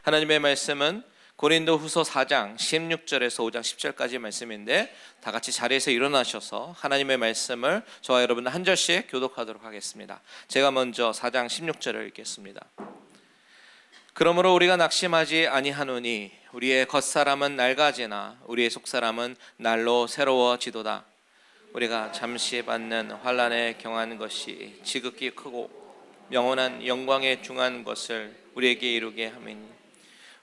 하나님의 말씀은 고린도후서 4장 16절에서 5장 10절까지 말씀인데, 다 같이 자리에서 일어나셔서 하나님의 말씀을 저와 여러분 한 절씩 교독하도록 하겠습니다. 제가 먼저 4장 16절을 읽겠습니다. 그러므로 우리가 낙심하지 아니하노니 우리의 겉사람은 낡아지나 우리의 속사람은 날로 새로워지도다. 우리가 잠시 받는 환난에 경한 것이 지극히 크고 영원한 영광에 중한 것을 우리에게 이루게 하매니,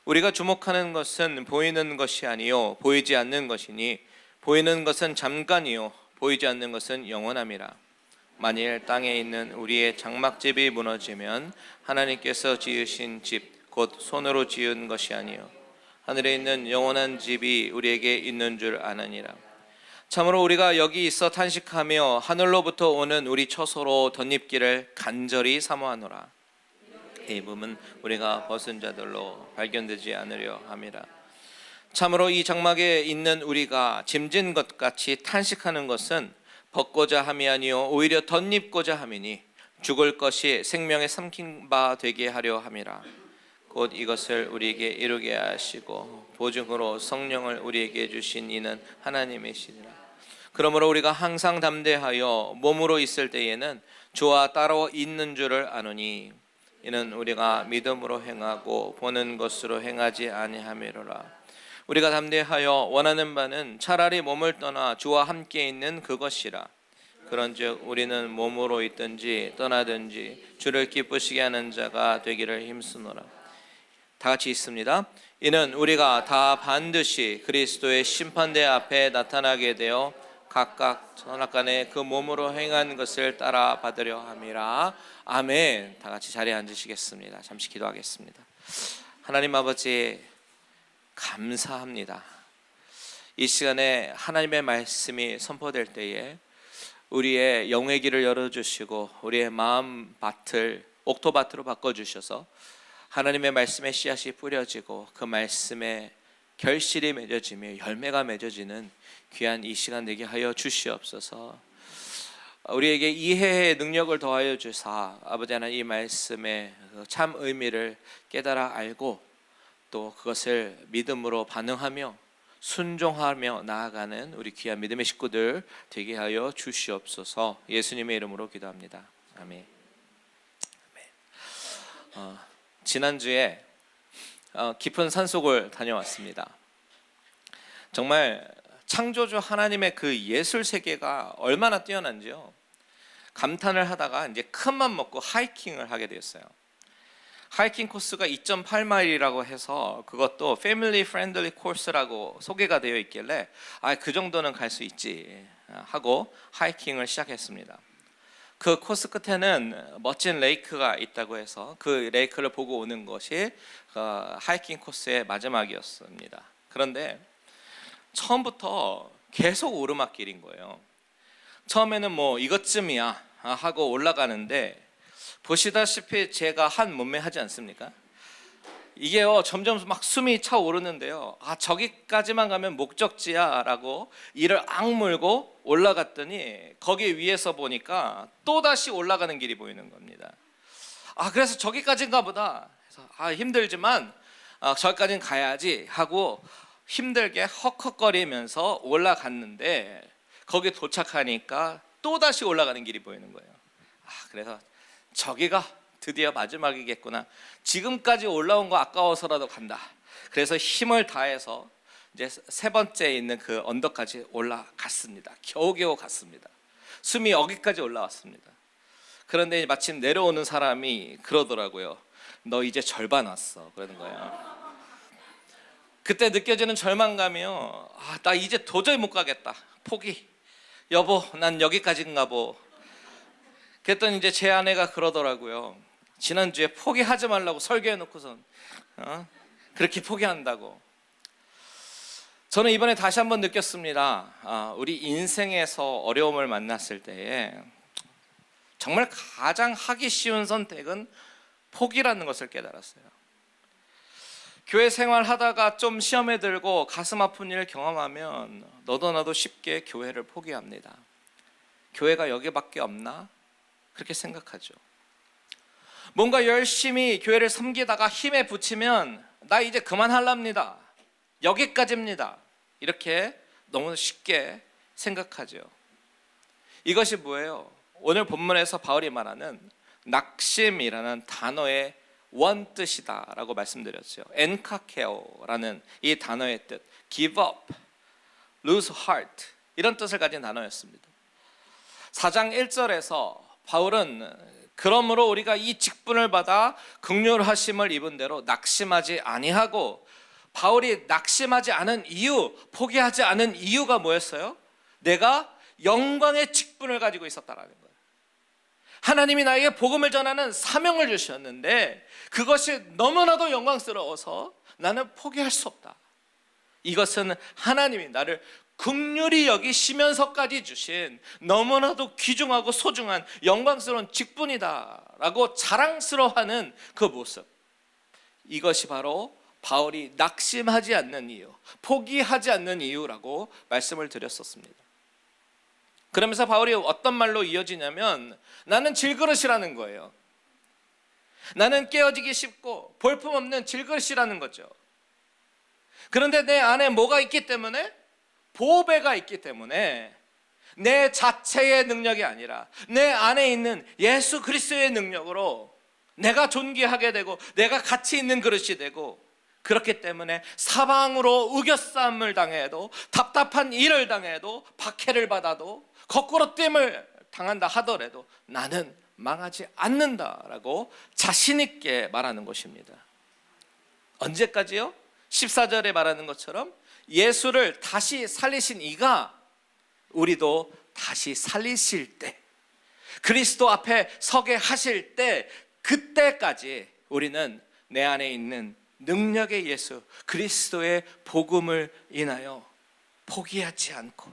우리가 주목하는 것은 보이는 것이 아니요 보이지 않는 것이니, 보이는 것은 잠깐이요 보이지 않는 것은 영원함이라. 만일 땅에 있는 우리의 장막집이 무너지면 하나님께서 지으신 집 곧 손으로 지은 것이 아니요 하늘에 있는 영원한 집이 우리에게 있는 줄 아느니라. 참으로 우리가 여기 있어 탄식하며 하늘로부터 오는 우리 처소로 덧입기를 간절히 사모하노라. 이 입음은 우리가 벗은 자들로 발견되지 않으려 함이라. 참으로 이 장막에 있는 우리가 짐진 것 같이 탄식하는 것은 벗고자 함이 아니요 오히려 덧입고자 함이니, 죽을 것이 생명에 삼킨 바 되게 하려 함이라. 곧 이것을 우리에게 이루게 하시고 보증으로 성령을 우리에게 주신 이는 하나님이시니라. 그러므로 우리가 항상 담대하여 몸으로 있을 때에는 주와 따로 있는 줄을 아노니, 이는 우리가 믿음으로 행하고 보는 것으로 행하지 아니함이로라. 우리가 담대하여 원하는 바는 차라리 몸을 떠나 주와 함께 있는 그것이라. 그런즉 우리는 몸으로 있든지 떠나든지 주를 기쁘시게 하는 자가 되기를 힘쓰노라. 다 같이 있습니다. 이는 우리가 다 반드시 그리스도의 심판대 앞에 나타나게 되어 각각 선악간에 그 몸으로 행한 것을 따라 받으려 함이라. 아멘. 다 같이 자리에 앉으시겠습니다. 잠시 기도하겠습니다. 하나님 아버지, 감사합니다. 이 시간에 하나님의 말씀이 선포될 때에 우리의 영의 길을 열어주시고 우리의 마음 밭을 옥토밭으로 바꿔주셔서 하나님의 말씀의 씨앗이 뿌려지고 그 말씀에 결실이 맺어지며 열매가 맺어지는 귀한 이 시간 되게 하여 주시옵소서. 우리에게 이해의 능력을 더하여 주사 아버지 하나님 이 말씀의 참 의미를 깨달아 알고 또 그것을 믿음으로 반응하며 순종하며 나아가는 우리 귀한 믿음의 식구들 되게 하여 주시옵소서. 예수님의 이름으로 기도합니다. 아멘. 지난주에 깊은 산속을 다녀왔습니다. 정말 창조주 하나님의 그 예술 세계가 얼마나 뛰어난지요. 감탄을 하다가 이제 큰맘 먹고 하이킹을 하게 되었어요. 하이킹 코스가 2.8마일이라고 해서 그것도 패밀리 프렌들리 코스라고 소개가 되어 있길래 그 정도는 갈 수 있지 하고 하이킹을 시작했습니다. 그 코스 끝에는 멋진 레이크가 있다고 해서 그 레이크를 보고 오는 것이 하이킹 코스의 마지막이었습니다. 그런데 처음부터 계속 오르막길인 거예요. 처음에는 뭐 이것쯤이야 하고 올라가는데, 보시다시피 제가 한 몸매 하지 않습니까? 이게요 점점 막 숨이 차오르는데요. 저기까지만 가면 목적지야 라고 이를 악물고 올라갔더니 거기 위에서 보니까 또다시 올라가는 길이 보이는 겁니다. 그래서 저기까지인가 보다 해서 힘들지만 저기까지는 가야지 하고 힘들게 헉헉거리면서 올라갔는데, 거기 도착하니까 또다시 올라가는 길이 보이는 거예요. 그래서 저기가 드디어 마지막이겠구나. 지금까지 올라온 거 아까워서라도 간다. 그래서 힘을 다해서 이제 세 번째 있는 그 언덕까지 올라갔습니다. 겨우겨우 갔습니다. 숨이 여기까지 올라왔습니다. 그런데 마침 내려오는 사람이 그러더라고요. 너 이제 절반 왔어. 그러는 거예요. 그때 느껴지는 절망감이요. 나 이제 도저히 못 가겠다. 포기. 여보, 난 여기까지인가 보. 그랬더니 이제 제 아내가 그러더라고요. 지난주에 포기하지 말라고 설교해놓고선 그렇게 포기한다고. 저는 이번에 다시 한번 느꼈습니다. 우리 인생에서 어려움을 만났을 때에 정말 가장 하기 쉬운 선택은 포기라는 것을 깨달았어요. 교회 생활하다가 좀 시험에 들고 가슴 아픈 일 경험하면 너도 나도 쉽게 교회를 포기합니다. 교회가 여기밖에 없나? 그렇게 생각하죠. 뭔가 열심히 교회를 섬기다가 힘에 부치면 나 이제 그만할랍니다, 여기까지입니다, 이렇게 너무 쉽게 생각하죠. 이것이 뭐예요? 오늘 본문에서 바울이 말하는 낙심이라는 단어의 원뜻이다 라고 말씀드렸죠. 엔카케오라는 이 단어의 뜻, give up, lose heart, 이런 뜻을 가진 단어였습니다. 4장 1절에서 바울은 그러므로 우리가 이 직분을 받아 긍휼하심을 입은 대로 낙심하지 아니하고, 바울이 낙심하지 않은 이유, 포기하지 않은 이유가 뭐였어요? 내가 영광의 직분을 가지고 있었다라는 거예요. 하나님이 나에게 복음을 전하는 사명을 주셨는데 그것이 너무나도 영광스러워서 나는 포기할 수 없다. 이것은 하나님이 나를 긍휼히 여기시면서까지 주신 너무나도 귀중하고 소중한 영광스러운 직분이다라고 자랑스러워하는 그 모습, 이것이 바로 바울이 낙심하지 않는 이유, 포기하지 않는 이유라고 말씀을 드렸었습니다. 그러면서 바울이 어떤 말로 이어지냐면 나는 질그릇이라는 거예요. 나는 깨어지기 쉽고 볼품없는 질그릇이라는 거죠. 그런데 내 안에 뭐가 있기 때문에? 보배가 있기 때문에 내 자체의 능력이 아니라 내 안에 있는 예수 그리스도의 능력으로 내가 존귀하게 되고 내가 가치 있는 그릇이 되고, 그렇기 때문에 사방으로 우겨싸움을 당해도, 답답한 일을 당해도, 박해를 받아도, 거꾸로 땜을 당한다 하더라도 나는 망하지 않는다라고 자신 있게 말하는 것입니다. 언제까지요? 14절에 말하는 것처럼 예수를 다시 살리신 이가 우리도 다시 살리실 때, 그리스도 앞에 서게 하실 때, 그때까지 우리는 내 안에 있는 능력의 예수 그리스도의 복음을 인하여 포기하지 않고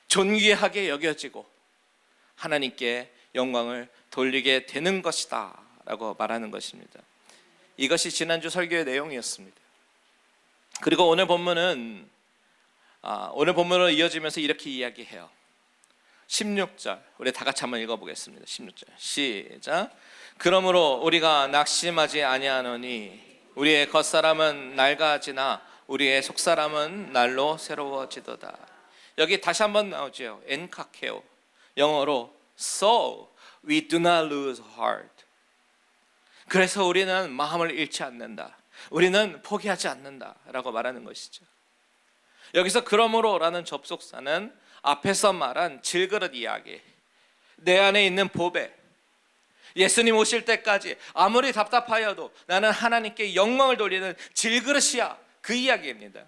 존귀하게 여겨지고 하나님께 영광을 돌리게 되는 것이다 라고 말하는 것입니다. 이것이 지난주 설교의 내용이었습니다. 그리고 오늘 본문은 오늘 본문으로 이어지면서 이렇게 이야기해요. 16절 우리 다 같이 한번 읽어보겠습니다. 16절 시작. 그러므로 우리가 낙심하지 아니하노니 우리의 겉사람은 낡아지나 우리의 속사람은 날로 새로워지도다. 여기 다시 한번 나오죠. 엔카케오, 영어로 So we do not lose heart. 그래서 우리는 마음을 잃지 않는다, 우리는 포기하지 않는다 라고 말하는 것이죠. 여기서 그러므로 라는 접속사는 앞에서 말한 질그릇 이야기, 내 안에 있는 보배, 예수님 오실 때까지 아무리 답답하여도 나는 하나님께 영광을 돌리는 질그릇이야, 그 이야기입니다.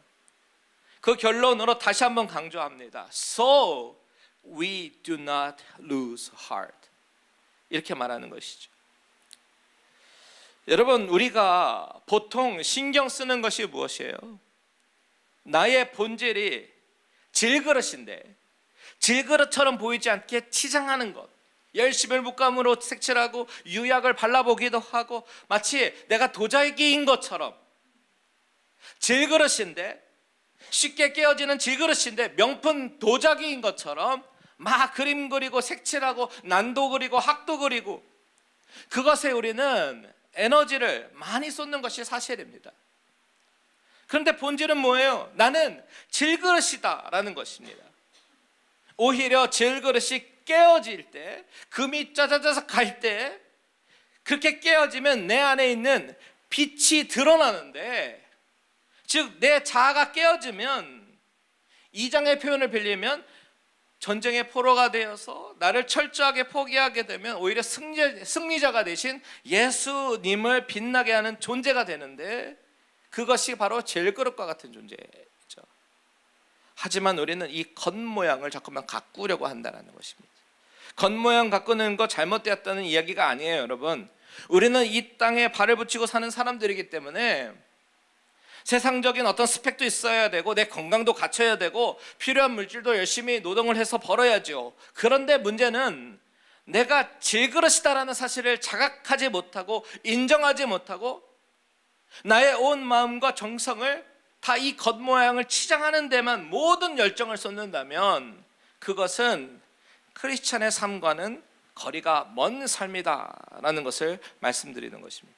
그 결론으로 다시 한번 강조합니다. So we do not lose heart, 이렇게 말하는 것이죠. 여러분, 우리가 보통 신경 쓰는 것이 무엇이에요? 나의 본질이 질그릇인데 질그릇처럼 보이지 않게 치장하는 것, 열심히 물감으로 색칠하고 유약을 발라보기도 하고 마치 내가 도자기인 것처럼, 질그릇인데 쉽게 깨어지는 질그릇인데 명품 도자기인 것처럼 막 그림 그리고 색칠하고 난도 그리고 학도 그리고, 그것에 우리는 에너지를 많이 쏟는 것이 사실입니다. 그런데 본질은 뭐예요? 나는 질그릇이다 라는 것입니다. 오히려 질그릇이 깨어질 때, 금이 짜자자작 갈 때, 그렇게 깨어지면 내 안에 있는 빛이 드러나는데, 즉 내 자아가 깨어지면, 이 장의 표현을 빌리면 전쟁의 포로가 되어서 나를 철저하게 포기하게 되면 오히려 승리자가 되신 예수님을 빛나게 하는 존재가 되는데, 그것이 바로 질그릇과 같은 존재죠. 하지만 우리는 이 겉모양을 자꾸만 가꾸려고 한다는 것입니다. 겉모양 가꾸는 거 잘못되었다는 이야기가 아니에요, 여러분. 우리는 이 땅에 발을 붙이고 사는 사람들이기 때문에 세상적인 어떤 스펙도 있어야 되고 내 건강도 갖춰야 되고 필요한 물질도 열심히 노동을 해서 벌어야죠. 그런데 문제는 내가 질그릇이다라는 사실을 자각하지 못하고 인정하지 못하고 나의 온 마음과 정성을 다 이 겉모양을 치장하는 데만 모든 열정을 쏟는다면 그것은 크리스찬의 삶과는 거리가 먼 삶이다라는 것을 말씀드리는 것입니다.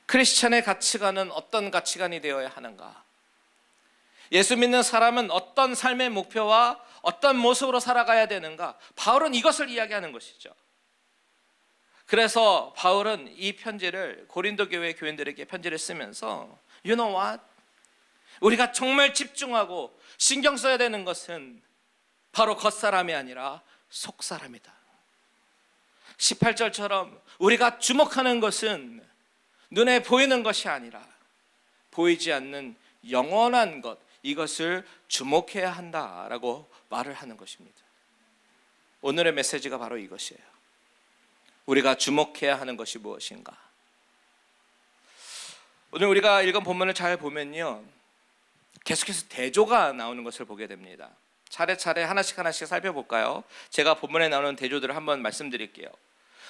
크리스천의 가치관은 어떤 가치관이 되어야 하는가? 예수 믿는 사람은 어떤 삶의 목표와 어떤 모습으로 살아가야 되는가? 바울은 이것을 이야기하는 것이죠. 그래서 바울은 이 편지를 고린도 교회 교인들에게 편지를 쓰면서 You know what? 우리가 정말 집중하고 신경 써야 되는 것은 바로 겉사람이 아니라 속사람이다. 18절처럼 우리가 주목하는 것은 눈에 보이는 것이 아니라 보이지 않는 영원한 것, 이것을 주목해야 한다라고 말을 하는 것입니다. 오늘의 메시지가 바로 이것이에요. 우리가 주목해야 하는 것이 무엇인가? 오늘 우리가 읽은 본문을 잘 보면요, 계속해서 대조가 나오는 것을 보게 됩니다. 차례차례 하나씩 살펴볼까요? 제가 본문에 나오는 대조들을 한번 말씀드릴게요.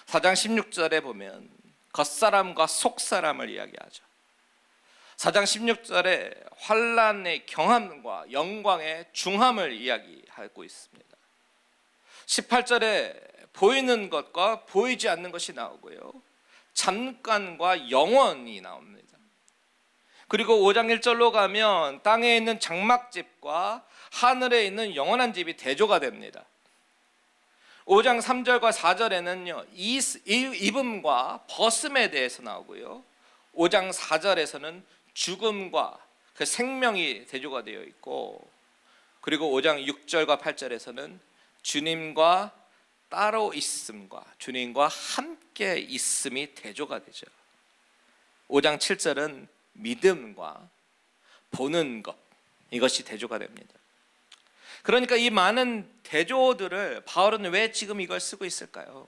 4장 16절에 보면 겉사람과 속사람을 이야기하죠. 4장 16절에 환난의 경함과 영광의 중함을 이야기하고 있습니다. 18절에 보이는 것과 보이지 않는 것이 나오고요, 잠깐과 영원이 나옵니다. 그리고 5장 1절로 가면 땅에 있는 장막집과 하늘에 있는 영원한 집이 대조가 됩니다. 5장 3절과 4절에는요 입음과 벗음에 대해서 나오고요, 5장 4절에서는 죽음과 그 생명이 대조가 되어 있고, 그리고 5장 6절과 8절에서는 주님과 따로 있음과 주님과 함께 있음이 대조가 되죠. 5장 7절은 믿음과 보는 것, 이것이 대조가 됩니다. 그러니까 이 많은 대조들을 바울은 왜 지금 이걸 쓰고 있을까요?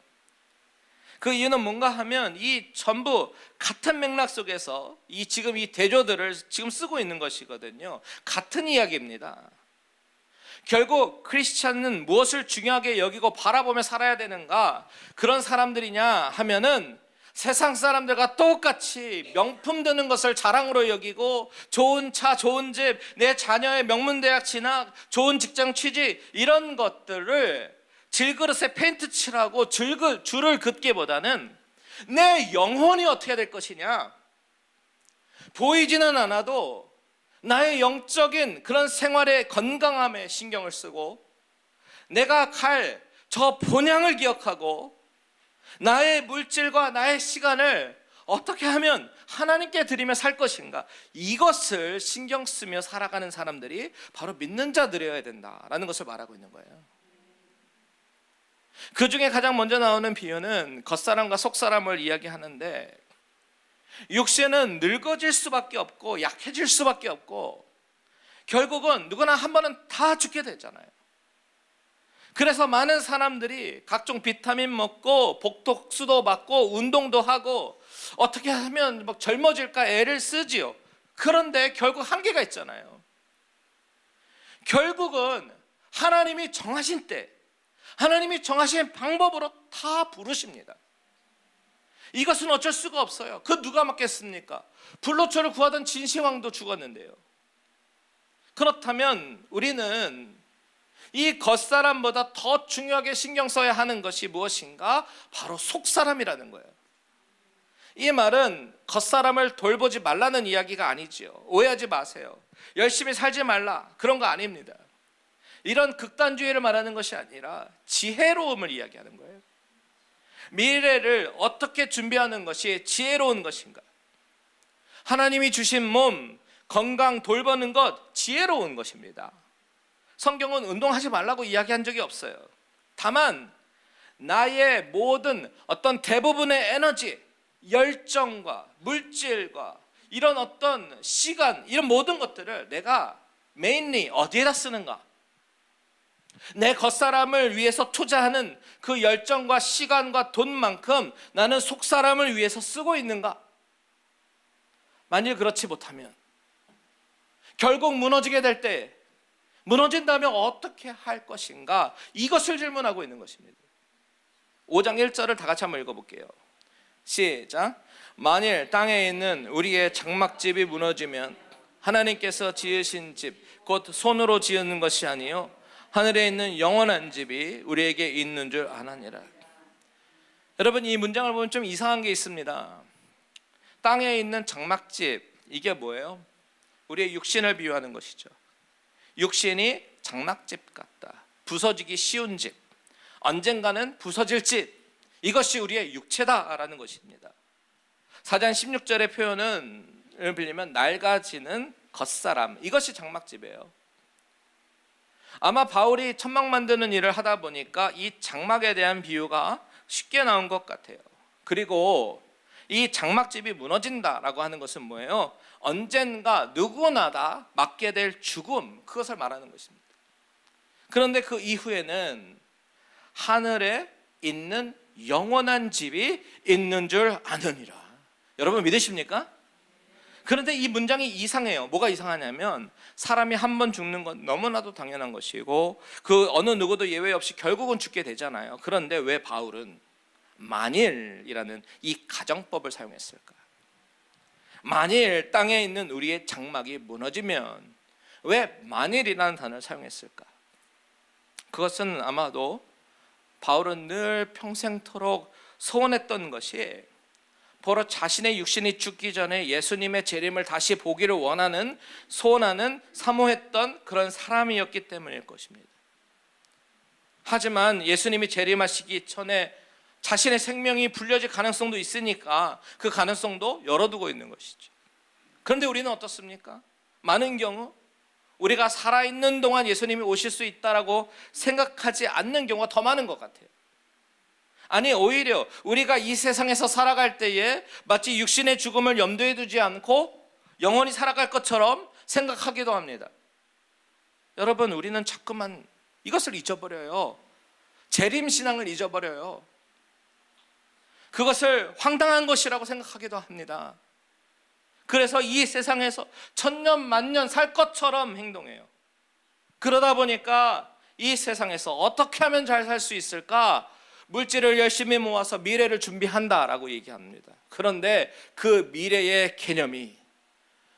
그 이유는 뭔가 하면 이 전부 같은 맥락 속에서 지금 이 대조들을 지금 쓰고 있는 것이거든요. 같은 이야기입니다. 결국 크리스찬은 무엇을 중요하게 여기고 바라보며 살아야 되는가? 그런 사람들이냐 하면은 세상 사람들과 똑같이 명품 드는 것을 자랑으로 여기고 좋은 차, 좋은 집, 내 자녀의 명문대학 진학, 좋은 직장 취직, 이런 것들을 질그릇에 페인트 칠하고 줄을 긋기보다는 내 영혼이 어떻게 될 것이냐, 보이지는 않아도 나의 영적인 그런 생활의 건강함에 신경을 쓰고 내가 갈 저 본향을 기억하고 나의 물질과 나의 시간을 어떻게 하면 하나님께 드리며 살 것인가, 이것을 신경 쓰며 살아가는 사람들이 바로 믿는 자들이어야 된다라는 것을 말하고 있는 거예요. 그 중에 가장 먼저 나오는 비유는 겉사람과 속사람을 이야기하는데, 육신은 늙어질 수밖에 없고 약해질 수밖에 없고 결국은 누구나 한 번은 다 죽게 되잖아요. 그래서 많은 사람들이 각종 비타민 먹고 복독수도 맞고 운동도 하고 어떻게 하면 막 젊어질까 애를 쓰지요. 그런데 결국 한계가 있잖아요. 결국은 하나님이 정하신 때, 하나님이 정하신 방법으로 다 부르십니다. 이것은 어쩔 수가 없어요. 그 누가 막겠습니까? 불로초를 구하던 진시황도 죽었는데요. 그렇다면 우리는 이 겉사람보다 더 중요하게 신경 써야 하는 것이 무엇인가? 바로 속사람이라는 거예요. 이 말은 겉사람을 돌보지 말라는 이야기가 아니지요. 오해하지 마세요. 열심히 살지 말라, 그런 거 아닙니다. 이런 극단주의를 말하는 것이 아니라 지혜로움을 이야기하는 거예요. 미래를 어떻게 준비하는 것이 지혜로운 것인가? 하나님이 주신 몸, 건강 돌보는 것 지혜로운 것입니다. 성경은 운동하지 말라고 이야기한 적이 없어요. 다만 나의 모든 어떤 대부분의 에너지, 열정과 물질과 이런 어떤 시간, 이런 모든 것들을 내가 메인리 어디에다 쓰는가? 내 겉사람을 위해서 투자하는 그 열정과 시간과 돈만큼 나는 속사람을 위해서 쓰고 있는가? 만일 그렇지 못하면 결국 무너지게 될 때, 무너진다면 어떻게 할 것인가? 이것을 질문하고 있는 것입니다. 5장 1절을 다 같이 한번 읽어볼게요. 시작. 만일 땅에 있는 우리의 장막집이 무너지면 하나님께서 지으신 집, 곧 손으로 지은 것이 아니요 하늘에 있는 영원한 집이 우리에게 있는 줄 아나니라. 여러분, 이 문장을 보면 좀 이상한 게 있습니다. 땅에 있는 장막집, 이게 뭐예요? 우리의 육신을 비유하는 것이죠. 육신이 장막집 같다. 부서지기 쉬운 집, 언젠가는 부서질 집, 이것이 우리의 육체다라는 것입니다. 4장 16절의 표현을 빌리면 낡아지는 겉사람, 이것이 장막집이에요. 아마 바울이 천막 만드는 일을 하다 보니까 이 장막에 대한 비유가 쉽게 나온 것 같아요. 그리고 이 장막집이 무너진다라고 하는 것은 뭐예요? 언젠가 누구나 다 맞게 될 죽음, 그것을 말하는 것입니다. 그런데 그 이후에는 하늘에 있는 영원한 집이 있는 줄 아느니라. 여러분 믿으십니까? 그런데 이 문장이 이상해요. 뭐가 이상하냐면 사람이 한 번 죽는 건 너무나도 당연한 것이고 그 어느 누구도 예외 없이 결국은 죽게 되잖아요. 그런데 왜 바울은 만일이라는 이 가정법을 사용했을까? 만일 땅에 있는 우리의 장막이 무너지면 왜 만일이라는 단어를 사용했을까? 그것은 아마도 바울은 늘 평생토록 소원했던 것이 바로 자신의 육신이 죽기 전에 예수님의 재림을 다시 보기를 원하는, 소원하는, 사모했던 그런 사람이었기 때문일 것입니다. 하지만 예수님이 재림하시기 전에 자신의 생명이 불려질 가능성도 있으니까 그 가능성도 열어두고 있는 것이죠. 그런데 우리는 어떻습니까? 많은 경우 우리가 살아있는 동안 예수님이 오실 수 있다라고 생각하지 않는 경우가 더 많은 것 같아요. 아니, 오히려 우리가 이 세상에서 살아갈 때에 마치 육신의 죽음을 염두에 두지 않고 영원히 살아갈 것처럼 생각하기도 합니다. 여러분, 우리는 자꾸만 이것을 잊어버려요. 재림신앙을 잊어버려요. 그것을 황당한 것이라고 생각하기도 합니다. 그래서 이 세상에서 천년 만년 살 것처럼 행동해요. 그러다 보니까 이 세상에서 어떻게 하면 잘 살 수 있을까? 물질을 열심히 모아서 미래를 준비한다라고 얘기합니다. 그런데 그 미래의 개념이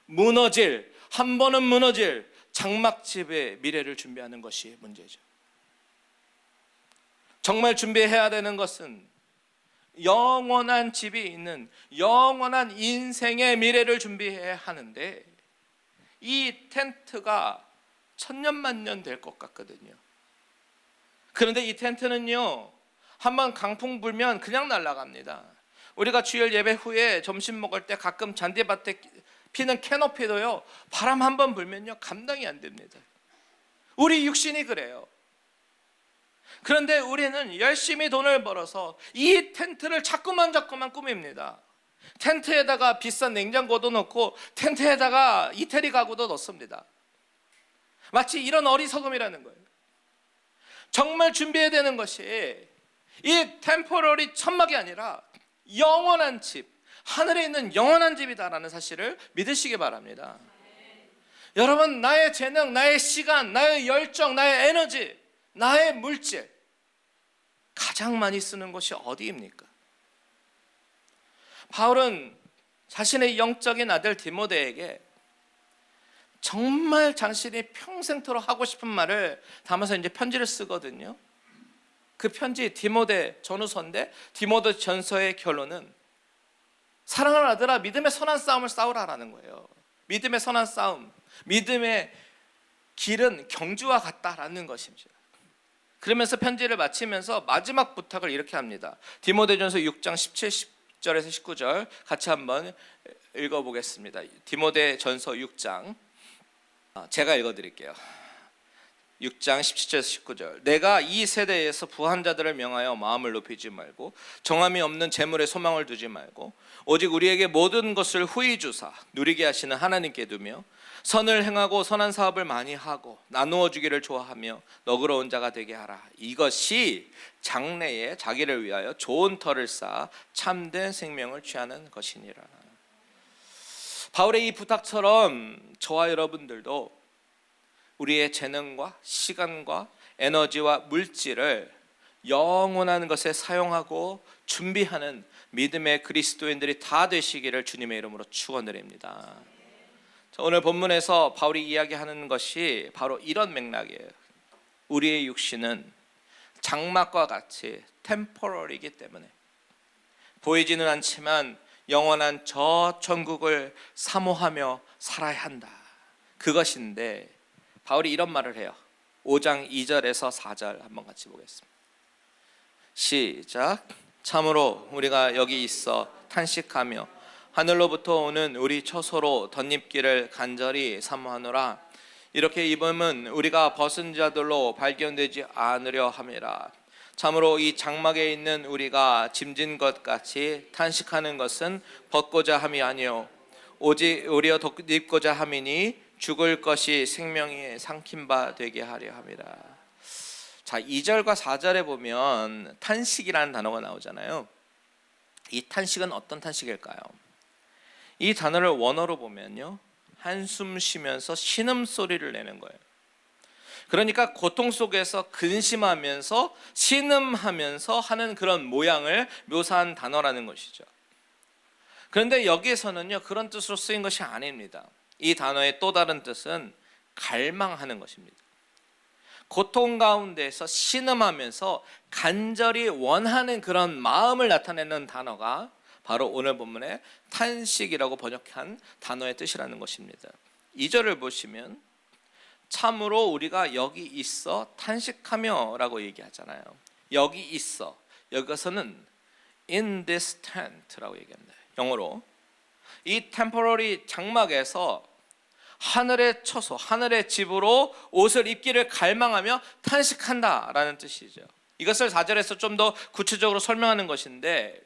무너질, 한 번은 무너질 장막집의 미래를 준비하는 것이 문제죠. 정말 준비해야 되는 것은 영원한 집이 있는 영원한 인생의 미래를 준비해야 하는데 이 텐트가 천년만년 될 것 같거든요. 그런데 이 텐트는요, 한번 강풍 불면 그냥 날아갑니다. 우리가 주일 예배 후에 점심 먹을 때 가끔 잔디밭에 피는 캐노피도요, 바람 한번 불면요 감당이 안 됩니다. 우리 육신이 그래요. 그런데 우리는 열심히 돈을 벌어서 이 텐트를 자꾸만 꾸밉니다. 텐트에다가 비싼 냉장고도 넣고 텐트에다가 이태리 가구도 넣습니다. 마치 이런 어리석음이라는 거예요. 정말 준비해야 되는 것이 이 템포러리 천막이 아니라 영원한 집, 하늘에 있는 영원한 집이다라는 사실을 믿으시기 바랍니다. 여러분, 나의 재능, 나의 시간, 나의 열정, 나의 에너지, 나의 물질, 가장 많이 쓰는 것이 어디입니까? 바울은 자신의 영적인 아들 디모데에게 정말 자신이 평생토록 하고 싶은 말을 담아서 이제 편지를 쓰거든요. 그 편지 디모데 전후서인데 디모데 전서의 결론은 사랑하는 아들아, 믿음의 선한 싸움을 싸우라라는 거예요. 믿음의 선한 싸움, 믿음의 길은 경주와 같다라는 것입니다. 그러면서 편지를 마치면서 마지막 부탁을 이렇게 합니다. 디모데전서 6장 17, 10절에서 19절 같이 한번 읽어보겠습니다. 디모데전서 6장, 제가 읽어드릴게요. 6장 17절에서 19절. 내가 이 세대에서 부한 자들을 명하여 마음을 높이지 말고 정함이 없는 재물에 소망을 두지 말고 오직 우리에게 모든 것을 후히 주사 누리게 하시는 하나님께 두며 선을 행하고 선한 사업을 많이 하고 나누어 주기를 좋아하며 너그러운 자가 되게 하라. 이것이 장래에 자기를 위하여 좋은 터를 쌓아 참된 생명을 취하는 것이니라. 바울의 이 부탁처럼 저와 여러분들도 우리의 재능과 시간과 에너지와 물질을 영원한 것에 사용하고 준비하는 믿음의 그리스도인들이 다 되시기를 주님의 이름으로 축원드립니다. 오늘 본문에서 바울이 이야기하는 것이 바로 이런 맥락이에요. 우리의 육신은 장막과 같이 템포럴이기 때문에 보이지는 않지만 영원한 저 천국을 사모하며 살아야 한다. 그것인데 바울이 이런 말을 해요. 5장 2절에서 4절 한번 같이 보겠습니다. 시작. 참으로 우리가 여기 있어 탄식하며 하늘로부터 오는 우리 처소로 덧입기를 간절히 사모하노라. 이렇게 입으면 우리가 벗은 자들로 발견되지 않으려 함이라. 참으로 이 장막에 있는 우리가 짐진 것 같이 탄식하는 것은 벗고자 함이 아니요 오직 우리여 덧입고자 함이니 죽을 것이 생명이 삼킨 바 되게 하려 함이라. 자, 2절과 4절에 보면 탄식이라는 단어가 나오잖아요. 이 탄식은 어떤 탄식일까요? 이 단어를 원어로 보면요, 한숨 쉬면서 신음소리를 내는 거예요. 그러니까 고통 속에서 근심하면서 신음하면서 하는 그런 모양을 묘사한 단어라는 것이죠. 그런데 여기에서는요, 그런 뜻으로 쓰인 것이 아닙니다. 이 단어의 또 다른 뜻은 갈망하는 것입니다. 고통 가운데서 신음하면서 간절히 원하는 그런 마음을 나타내는 단어가 바로 오늘 본문의 탄식이라고 번역한 단어의 뜻이라는 것입니다. 2절을 보시면 참으로 우리가 여기 있어 탄식하며 라고 얘기하잖아요. 여기 있어, 여기서는 in this tent라고 얘기합니다. 영어로 이 temporary 장막에서 하늘의 처소, 하늘의 집으로 옷을 입기를 갈망하며 탄식한다라는 뜻이죠. 이것을 4절에서 좀 더 구체적으로 설명하는 것인데,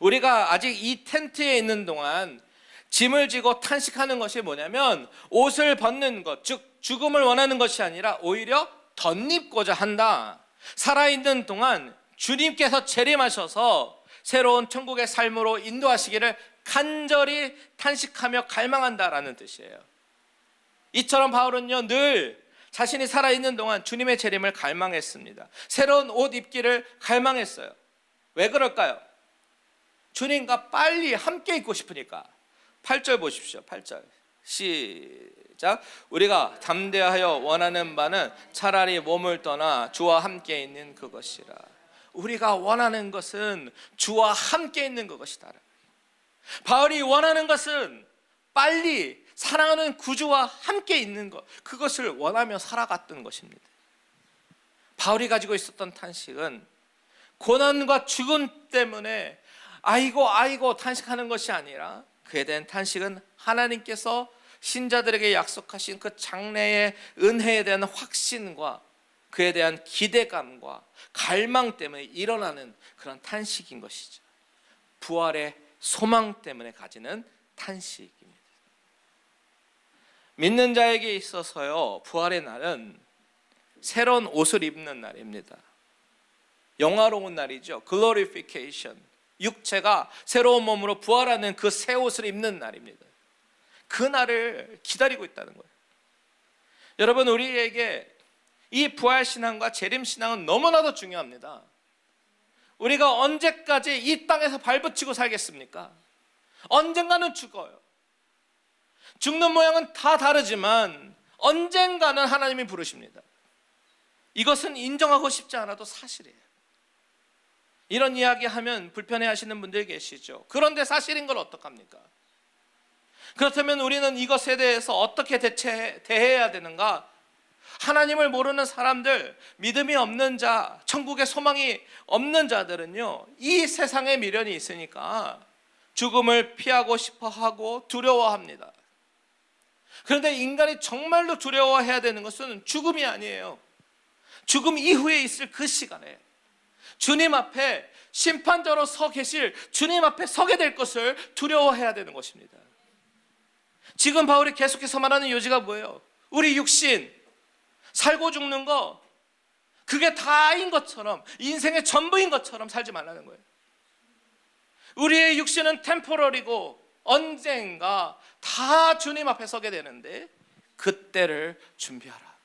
우리가 아직 이 텐트에 있는 동안 짐을 지고 탄식하는 것이 뭐냐면 옷을 벗는 것, 즉 죽음을 원하는 것이 아니라 오히려 덧입고자 한다. 살아있는 동안 주님께서 재림하셔서 새로운 천국의 삶으로 인도하시기를 간절히 탄식하며 갈망한다라는 뜻이에요. 이처럼 바울은요, 늘 자신이 살아있는 동안 주님의 재림을 갈망했습니다. 새로운 옷 입기를 갈망했어요. 왜 그럴까요? 주님과 빨리 함께 있고 싶으니까. 8절 보십시오. 8절 시작. 우리가 담대하여 원하는 바는 차라리 몸을 떠나 주와 함께 있는 그것이라. 우리가 원하는 것은 주와 함께 있는 그것이다. 바울이 원하는 것은 빨리 사랑하는 구주와 함께 있는 것, 그것을 원하며 살아갔던 것입니다. 바울이 가지고 있었던 탄식은 고난과 죽음 때문에 아이고 탄식하는 것이 아니라, 그에 대한 탄식은 하나님께서 신자들에게 약속하신 그 장래의 은혜에 대한 확신과 그에 대한 기대감과 갈망 때문에 일어나는 그런 탄식인 것이죠. 부활의 소망 때문에 가지는 탄식입니다. 믿는 자에게 있어서요, 부활의 날은 새로운 옷을 입는 날입니다. 영화로운 날이죠. Glorification. 육체가 새로운 몸으로 부활하는 그 새 옷을 입는 날입니다. 그 날을 기다리고 있다는 거예요. 여러분, 우리에게 이 부활신앙과 재림신앙은 너무나도 중요합니다. 우리가 언제까지 이 땅에서 발붙이고 살겠습니까? 언젠가는 죽어요. 죽는 모양은 다 다르지만 언젠가는 하나님이 부르십니다. 이것은 인정하고 싶지 않아도 사실이에요. 이런 이야기하면 불편해하시는 분들이 계시죠. 그런데 사실인 걸 어떡합니까? 그렇다면 우리는 이것에 대해서 어떻게 대해야 되는가? 하나님을 모르는 사람들, 믿음이 없는 자, 천국의 소망이 없는 자들은요, 이 세상에 미련이 있으니까 죽음을 피하고 싶어하고 두려워합니다. 그런데 인간이 정말로 두려워해야 되는 것은 죽음이 아니에요. 죽음 이후에 있을 그 시간에 주님 앞에 심판자로 서 계실 주님 앞에 서게 될 것을 두려워해야 되는 것입니다. 지금 바울이 계속해서 말하는 요지가 뭐예요? 우리 육신, 살고 죽는 거, 그게 다인 것처럼, 인생의 전부인 것처럼 살지 말라는 거예요. 우리의 육신은 템포럴이고 언젠가 다 주님 앞에 서게 되는데 그때를 준비하라.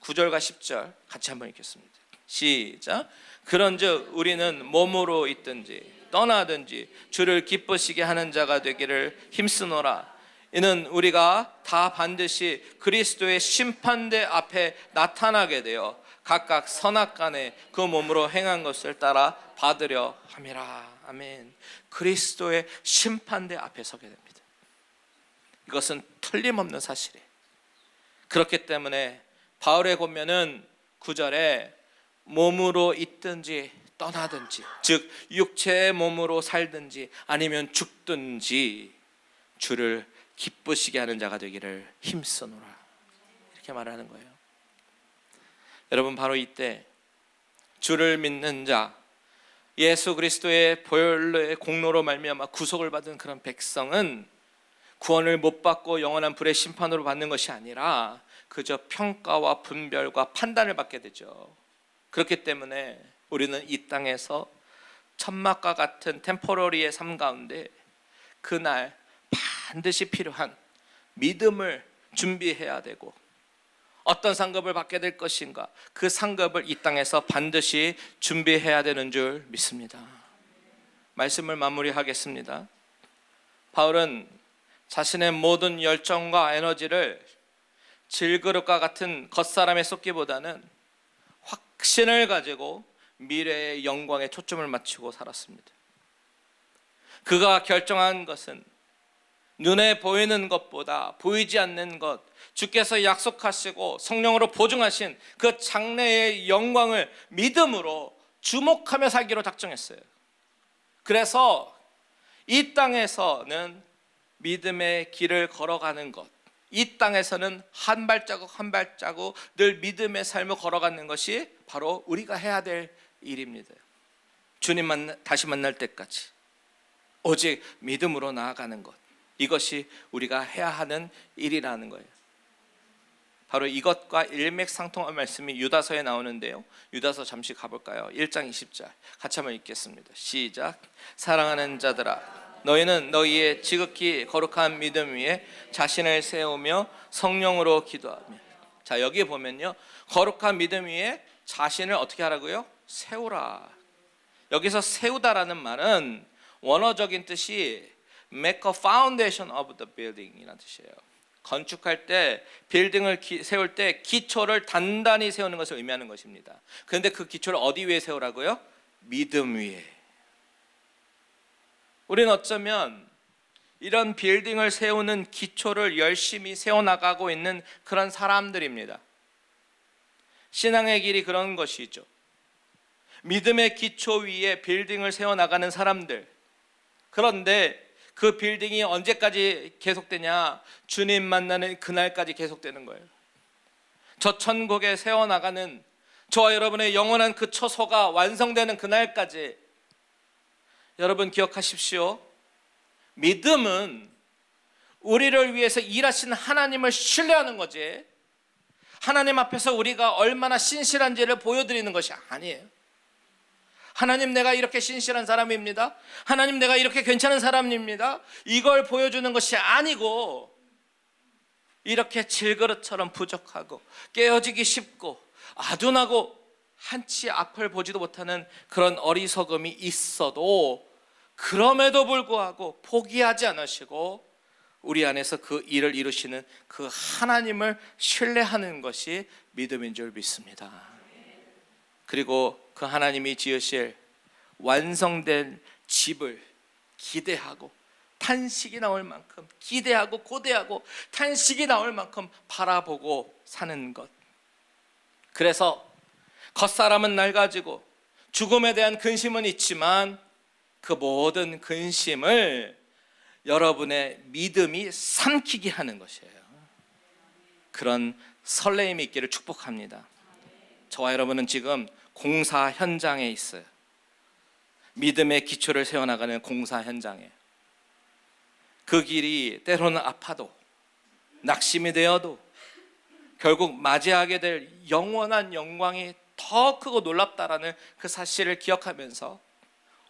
9절과 10절 같이 한번 읽겠습니다. 시작. 그런즉 우리는 몸으로 있든지 떠나든지 주를 기쁘시게 하는 자가 되기를 힘쓰노라. 이는 우리가 다 반드시 그리스도의 심판대 앞에 나타나게 되어 각각 선악간에 그 몸으로 행한 것을 따라 받으려 함이라. 아멘. 그리스도의 심판대 앞에 서게 됩니다. 이것은 틀림없는 사실이에요. 그렇기 때문에 바울의 권면은 9절에 몸으로 있든지 떠나든지, 즉 육체의 몸으로 살든지 아니면 죽든지 주를 기쁘시게 하는 자가 되기를 힘쓰노라, 이렇게 말하는 거예요. 여러분, 바로 이때 주를 믿는 자, 예수 그리스도의 보혈의 공로로 말미암아 구속을 받은 그런 백성은 구원을 못 받고 영원한 불의 심판으로 받는 것이 아니라 그저 평가와 분별과 판단을 받게 되죠. 그렇기 때문에 우리는 이 땅에서 천막과 같은 템포러리의 삶 가운데 그날 반드시 필요한 믿음을 준비해야 되고, 어떤 상급을 받게 될 것인가, 그 상급을 이 땅에서 반드시 준비해야 되는 줄 믿습니다. 말씀을 마무리하겠습니다. 바울은 자신의 모든 열정과 에너지를 질그릇과 같은 겉사람에 쏟기보다는 확신을 가지고 미래의 영광에 초점을 맞추고 살았습니다. 그가 결정한 것은 눈에 보이는 것보다 보이지 않는 것, 주께서 약속하시고 성령으로 보증하신 그 장래의 영광을 믿음으로 주목하며 살기로 작정했어요. 그래서 이 땅에서는 믿음의 길을 걸어가는 것, 이 땅에서는 한 발자국 한 발자국 늘 믿음의 삶을 걸어가는 것이 바로 우리가 해야 될 일입니다. 주님 다시 만날 때까지 오직 믿음으로 나아가는 것, 이것이 우리가 해야 하는 일이라는 거예요. 바로 이것과 일맥상통한 말씀이 유다서에 나오는데요, 유다서 잠시 가볼까요? 1장 20절 같이 한번 읽겠습니다. 시작. 사랑하는 자들아, 너희는 너희의 지극히 거룩한 믿음 위에 자신을 세우며 성령으로 기도하며. 자, 여기 보면요, 거룩한 믿음 위에 자신을 어떻게 하라고요? 세우라. 여기서 세우다라는 말은 원어적인 뜻이 make a foundation of the building 이라는 뜻이에요. 건축할 때, 빌딩을 세울 때 기초를 단단히 세우는 것을 의미하는 것입니다. 그런데 그 기초를 어디 위에 세우라고요? 믿음 위에. 우리는 어쩌면 이런 빌딩을 세우는 기초를 열심히 세워나가고 있는 그런 사람들입니다. 신앙의 길이 그런 것이죠. 믿음의 기초 위에 빌딩을 세워나가는 사람들. 그런데 그 빌딩이 언제까지 계속되냐? 주님 만나는 그날까지 계속되는 거예요. 저 천국에 세워나가는 저와 여러분의 영원한 그 처소가 완성되는 그날까지. 여러분 기억하십시오. 믿음은 우리를 위해서 일하신 하나님을 신뢰하는 거지, 하나님 앞에서 우리가 얼마나 신실한지를 보여드리는 것이 아니에요. 하나님, 내가 이렇게 신실한 사람입니다. 하나님, 내가 이렇게 괜찮은 사람입니다. 이걸 보여주는 것이 아니고, 이렇게 질그릇처럼 부족하고 깨어지기 쉽고 아둔하고 한치 앞을 보지도 못하는 그런 어리석음이 있어도 그럼에도 불구하고 포기하지 않으시고 우리 안에서 그 일을 이루시는 그 하나님을 신뢰하는 것이 믿음인 줄 믿습니다. 그리고 그 하나님이 지으실 완성된 집을 기대하고 탄식이 나올 만큼 기대하고 고대하고 탄식이 나올 만큼 바라보고 사는 것. 그래서 겉사람은 낡아지고 죽음에 대한 근심은 있지만 그 모든 근심을 여러분의 믿음이 삼키게 하는 것이에요. 그런 설레임이 있기를 축복합니다. 저와 여러분은 지금 공사 현장에 있어요. 믿음의 기초를 세워나가는 공사 현장에. 그 길이 때로는 아파도 낙심이 되어도 결국 맞이하게 될 영원한 영광이 더 크고 놀랍다라는 그 사실을 기억하면서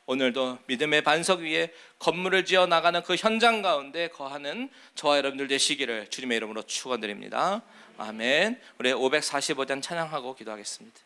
오늘도 믿음의 반석 위에 건물을 지어 나가는 그 현장 가운데 거하는 저와 여러분들 되시기를 주님의 이름으로 축원드립니다. 아멘. 우리 545장 찬양하고 기도하겠습니다.